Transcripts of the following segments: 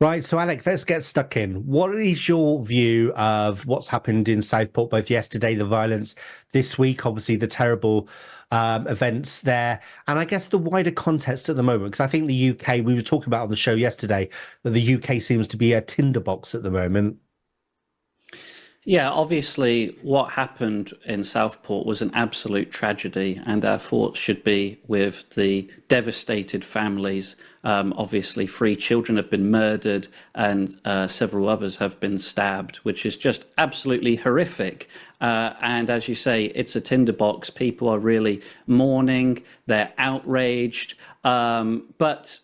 Right, so Alec, let's get stuck in. What is your view of what's happened in Southport, both yesterday, the violence, this week, obviously the terrible events there, and I guess the wider context at the moment? Because I think the UK, we were talking about on the show yesterday, that the UK seems to be a tinderbox at the moment. Yeah, obviously what happened in Southport was an absolute tragedy, and our thoughts should be with the devastated families. Obviously, 3 children have been murdered and several others have been stabbed, which is just absolutely horrific. And as you say, it's a tinderbox. People are really mourning, they're outraged. But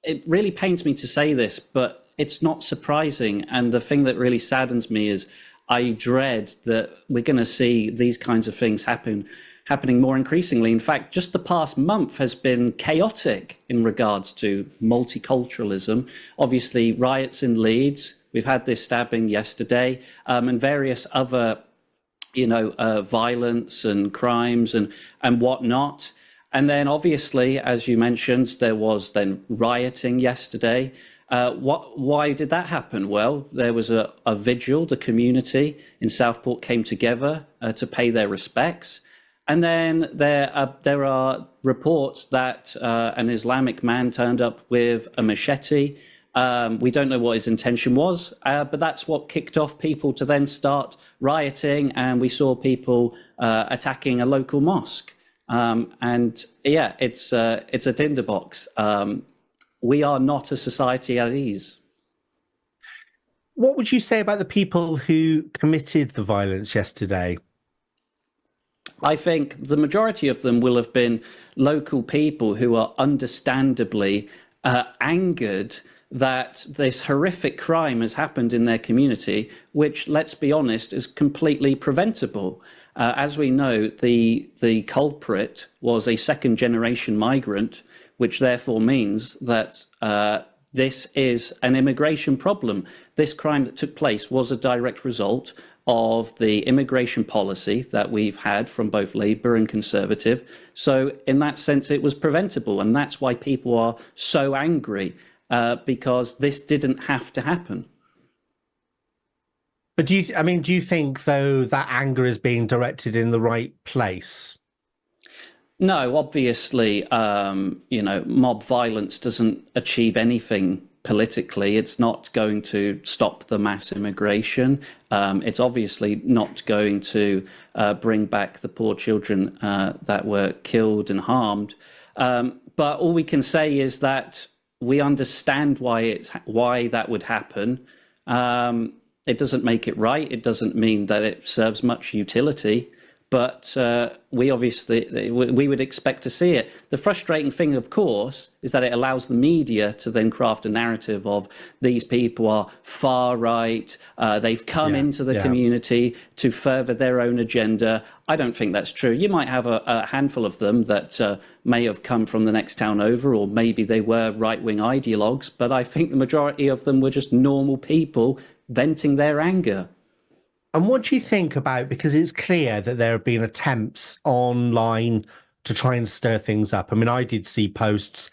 it really pains me to say this, but it's not surprising. And the thing that really saddens me is I dread that we're going to see these kinds of things happening more increasingly. In fact, just the past month has been chaotic in regards to multiculturalism. Obviously, riots in Leeds. We've had this stabbing yesterday, and various other, violence and crimes and whatnot. And then, obviously, as you mentioned, there was then rioting yesterday. Why did that happen? Well, there was a vigil. The community in Southport came together to pay their respects. And then there are reports that an Islamic man turned up with a machete. We don't know what his intention was, but that's what kicked off people to then start rioting. And we saw people attacking a local mosque. And yeah, it's a tinderbox. We are not a society at ease. What would you say about the people who committed the violence yesterday? I think the majority of them will have been local people who are understandably angered that this horrific crime has happened in their community, which, let's be honest, is completely preventable. As we know, the culprit was a second-generation migrant, which therefore means that this is an immigration problem. This crime that took place was a direct result of the immigration policy that we've had from both Labour and Conservative. So in that sense, it was preventable. And that's why people are so angry, because this didn't have to happen. But do you think, though, that anger is being directed in the right place? No, obviously, mob violence doesn't achieve anything politically. It's not going to stop the mass immigration. It's obviously not going to bring back the poor children that were killed and harmed. But all we can say is that we understand why that would happen. It doesn't make it right. It doesn't mean that it serves much utility. But we would expect to see it. The frustrating thing, of course, is that it allows the media to then craft a narrative of these people are far right. They've come into the community to further their own agenda. I don't think that's true. You might have a handful of them that may have come from the next town over, or maybe they were right-wing ideologues. But I think the majority of them were just normal people venting their anger. And what do you think about, because it's clear that there have been attempts online to try and stir things up. I mean, I did see posts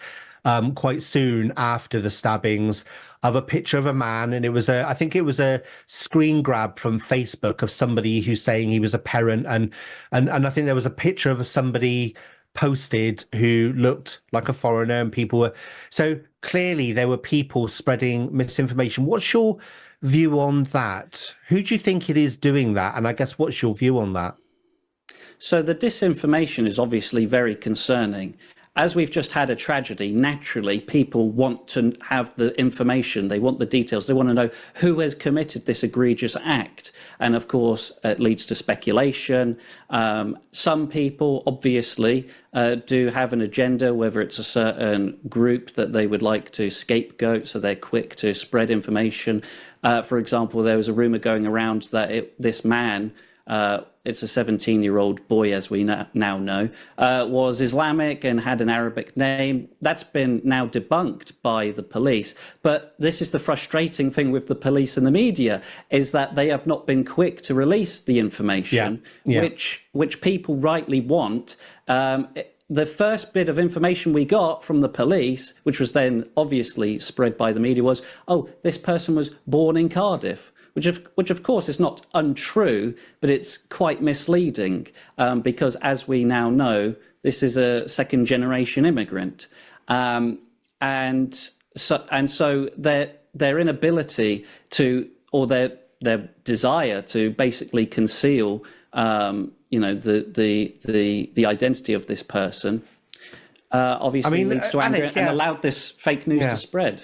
quite soon after the stabbings of a picture of a man, and I think it was a screen grab from Facebook of somebody who's saying he was a parent, and I think there was a picture of somebody posted who looked like a foreigner, and people were, so clearly there were people spreading misinformation. What's your view on that? Who do you think it is doing that? And I guess what's your view on that? So the disinformation is obviously very concerning. As we've just had a tragedy, naturally people want to have the information, they want the details, they want to know who has committed this egregious act. And of course, it leads to speculation. Some people obviously do have an agenda, whether it's a certain group that they would like to scapegoat, so they're quick to spread information. For example, there was a rumor going around that this man, it's a 17-year-old boy, as we now know, was Islamic and had an Arabic name. That's been now debunked by the police. But this is the frustrating thing with the police and the media, is that they have not been quick to release the information, which people rightly want. the first bit of information we got from the police, which was then obviously spread by the media, was, oh, this person was born in Cardiff, which of course is not untrue, but it's quite misleading because, as we now know, this is a second generation immigrant. And so their inability to, or their desire to basically conceal, the identity of this person, obviously leads to anger, and allowed this fake news to spread.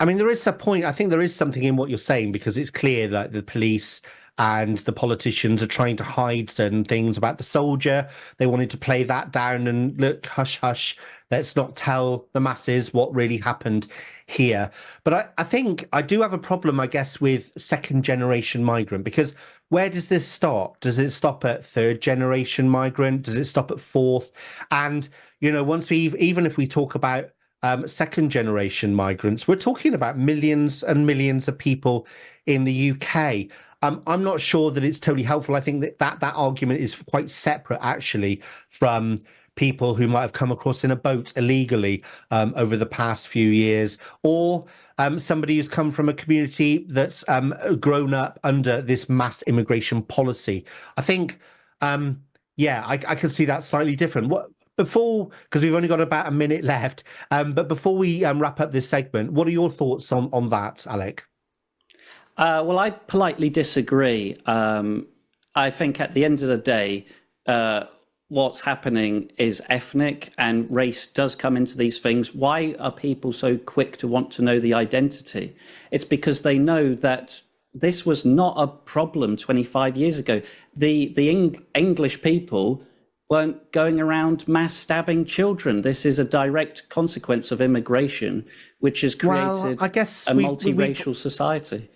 I mean, there is a point. I think there is something in what you're saying, because it's clear that the police and the politicians are trying to hide certain things about the soldier. They wanted to play that down and look, hush, hush, let's not tell the masses what really happened here. But I think I do have a problem, I guess, with second generation migrant, because where does this stop? Does it stop at third generation migrant? Does it stop at fourth? And, once even if we talk about second generation migrants, we're talking about millions and millions of people in the UK. I'm not sure that it's totally helpful. I think that argument is quite separate, actually, from people who might have come across in a boat illegally over the past few years, or somebody who's come from a community that's grown up under this mass immigration policy. I think, I can see that slightly different. Because we've only got about a minute left, but before we wrap up this segment, what are your thoughts on that, Alec? Well, I politely disagree. I think at the end of the day, what's happening is ethnic, and race does come into these things. Why are people so quick to want to know the identity? It's because they know that this was not a problem 25 years ago. The English people weren't going around mass stabbing children. This is a direct consequence of immigration, which has created a multiracial society.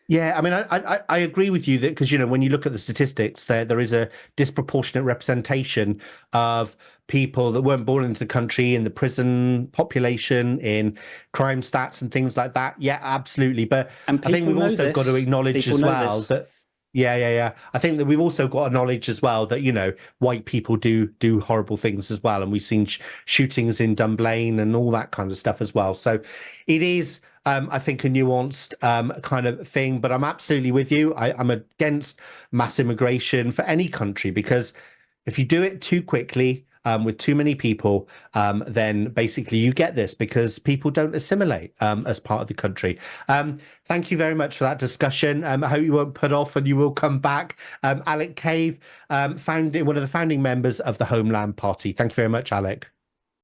Yeah, I mean, I agree with you that, because, when you look at the statistics, there is a disproportionate representation of people that weren't born into the country in the prison population, in crime stats and things like that. Yeah, absolutely. But I think we've also got to acknowledge as well that, I think that we've also got to acknowledge as well that, white people do horrible things as well. And we've seen shootings in Dunblane and all that kind of stuff as well. So it is, I think, a nuanced kind of thing. But I'm absolutely with you. I'm against mass immigration for any country, because if you do it too quickly, with too many people, then basically you get this, because people don't assimilate as part of the country. Thank you very much for that discussion. I hope you won't put off and you will come back. Alec Cave, one of the founding members of the Homeland Party. Thank you very much, Alec.